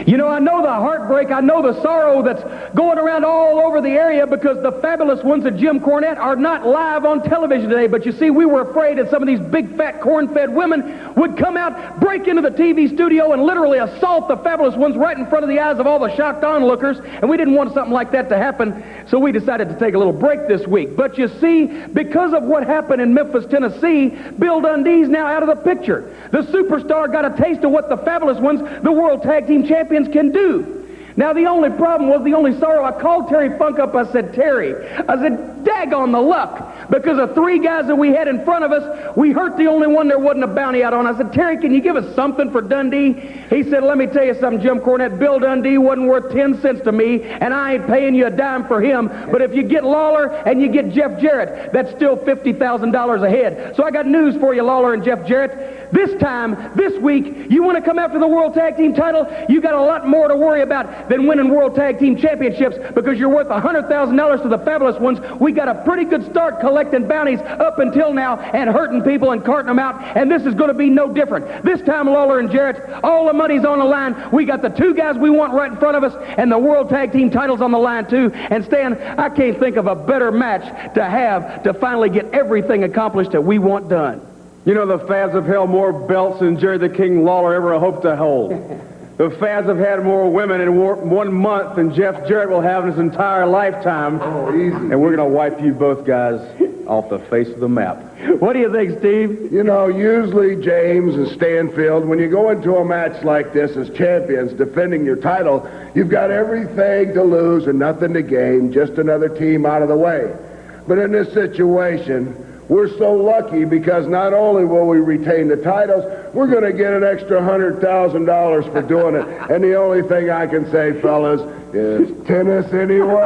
You know, I know the heartbreak, I know the sorrow that's going around all over the area because the fabulous ones at Jim Cornette are not live on television today. But you see, we were afraid that some of these big, fat, corn-fed women would come out, break into the TV studio, and literally assault the fabulous ones right in front of the eyes of all the shocked onlookers. And we didn't want something like that to happen, so we decided to take a little break this week. But you see, because of what happened in Memphis, Tennessee, Bill Dundee's now out of the picture. The superstar got a taste of what the fabulous ones, the World Tag Team Champions, can do. Now, the only problem was, the only sorrow, I called Terry Funk up. I said, Terry, I said, daggone the luck. Because of three guys that we had in front of us, we hurt the only one there wasn't a bounty out on. I said, Terry, can you give us something for Dundee? He said, let me tell you something, Jim Cornette. Bill Dundee wasn't worth 10 cents to me, and I ain't paying you a dime for him. But if you get Lawler and you get Jeff Jarrett, that's still $50,000 ahead. So I got news for you, Lawler and Jeff Jarrett. This time, this week, you want to come after the World Tag Team title, you got a lot more to worry about than winning World Tag Team Championships, because you're worth $100,000 to the fabulous ones. We got a pretty good start collecting bounties up until now and hurting people and carting them out, and this is going to be no different. This time, Lawler and Jarrett, all the money's on the line. We got the two guys we want right in front of us, and the World Tag Team title's on the line too. And Stan, I can't think of a better match to have to finally get everything accomplished that we want done. You know, the Fabs have held more belts than Jerry the King Lawler ever hoped to hold. The Fabs have had more women in 1 month than Jeff Jarrett will have in his entire lifetime. Oh, easy. And we're going to wipe you both guys off the face of the map. What do you think, Steve? You know, usually, James and Stanfield, when you go into a match like this as champions, defending your title, you've got everything to lose and nothing to gain, just another team out of the way. But in this situation, we're so lucky because not only will we retain the titles, we're going to get an extra $100,000 for doing it. And the only thing I can say, fellas, is tennis anyone?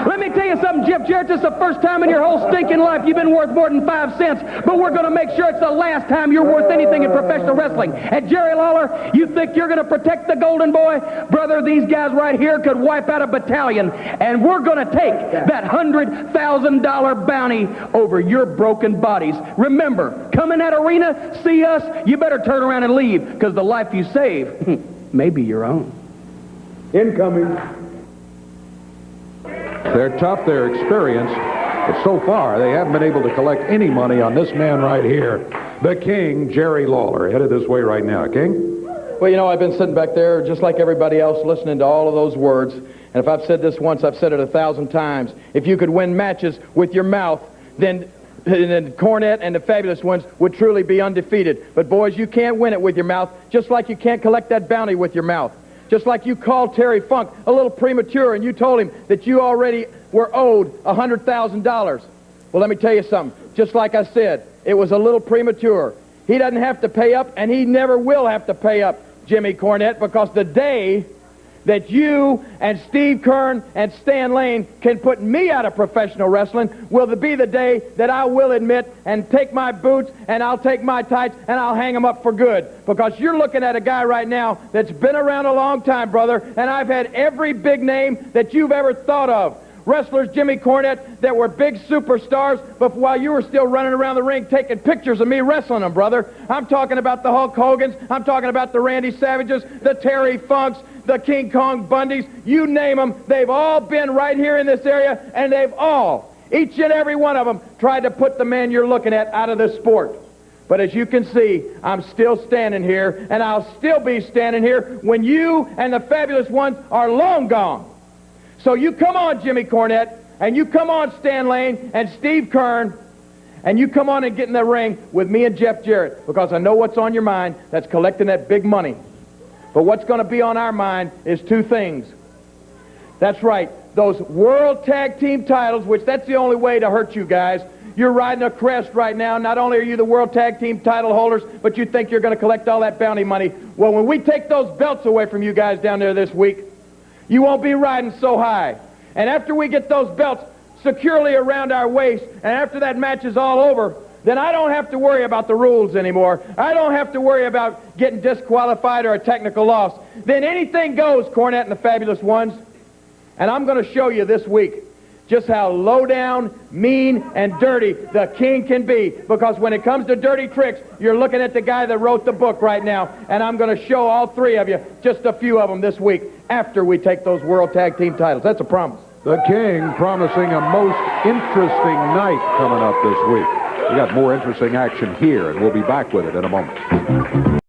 Let me tell you something, Jeff Jarrett, this is the first time in your whole stinking life you've been worth more than 5 cents, but we're going to make sure it's the last time you're worth anything in professional wrestling. And Jerry Lawler, you think you're going to protect the Golden Boy? Brother, these guys right here could wipe out a battalion, and we're going to take that $100,000 bounty over your broken bodies. Remember, come in that arena, see us, you better turn around and leave, because the life you save may be your own. Incoming. They're tough, they're experienced, but so far they haven't been able to collect any money on this man right here, the King, Jerry Lawler, headed this way right now. King? Well, you know, I've been sitting back there just like everybody else listening to all of those words, and if I've said this once, I've said it 1,000 times. If you could win matches with your mouth, then Cornette and the fabulous ones would truly be undefeated. But boys, you can't win it with your mouth, just like you can't collect that bounty with your mouth. Just like you called Terry Funk a little premature and you told him that you already were owed $100,000. Well, let me tell you something. Just like I said, it was a little premature. He doesn't have to pay up, and he never will have to pay up, Jimmy Cornette, because the day that you and Steve Kern and Stan Lane can put me out of professional wrestling will be the day that I will admit and take my boots and I'll take my tights and I'll hang them up for good. Because you're looking at a guy right now that's been around a long time, brother, and I've had every big name that you've ever thought of. Wrestlers, Jimmy Cornette, that were big superstars, but while you were still running around the ring taking pictures of me wrestling them, brother. I'm talking about the Hulk Hogans, I'm talking about the Randy Savages, the Terry Funks, the King Kong Bundys, you name them, they've all been right here in this area, and they've all, each and every one of them, tried to put the man you're looking at out of this sport. But as you can see, I'm still standing here, and I'll still be standing here when you and the fabulous ones are long gone. So you come on, Jimmy Cornette, and you come on, Stan Lane and Steve Kern, and you come on and get in the ring with me and Jeff Jarrett, because I know what's on your mind. That's collecting that big money. But what's going to be on our mind is two things. That's right, those World Tag Team titles, which that's the only way to hurt you guys. You're riding a crest right now. Not only are you the World Tag Team title holders, but you think you're going to collect all that bounty money. Well, when we take those belts away from you guys down there this week, you won't be riding so high. And after we get those belts securely around our waist, and after that match is all over, then I don't have to worry about the rules anymore. I don't have to worry about getting disqualified or a technical loss. Then anything goes, Cornette and the fabulous ones. And I'm going to show you this week just how low down, mean, and dirty the King can be. Because when it comes to dirty tricks, you're looking at the guy that wrote the book right now. And I'm going to show all three of you just a few of them this week after we take those World Tag Team titles. That's a promise. The King promising a most interesting night coming up this week. We got more interesting action here, and we'll be back with it in a moment.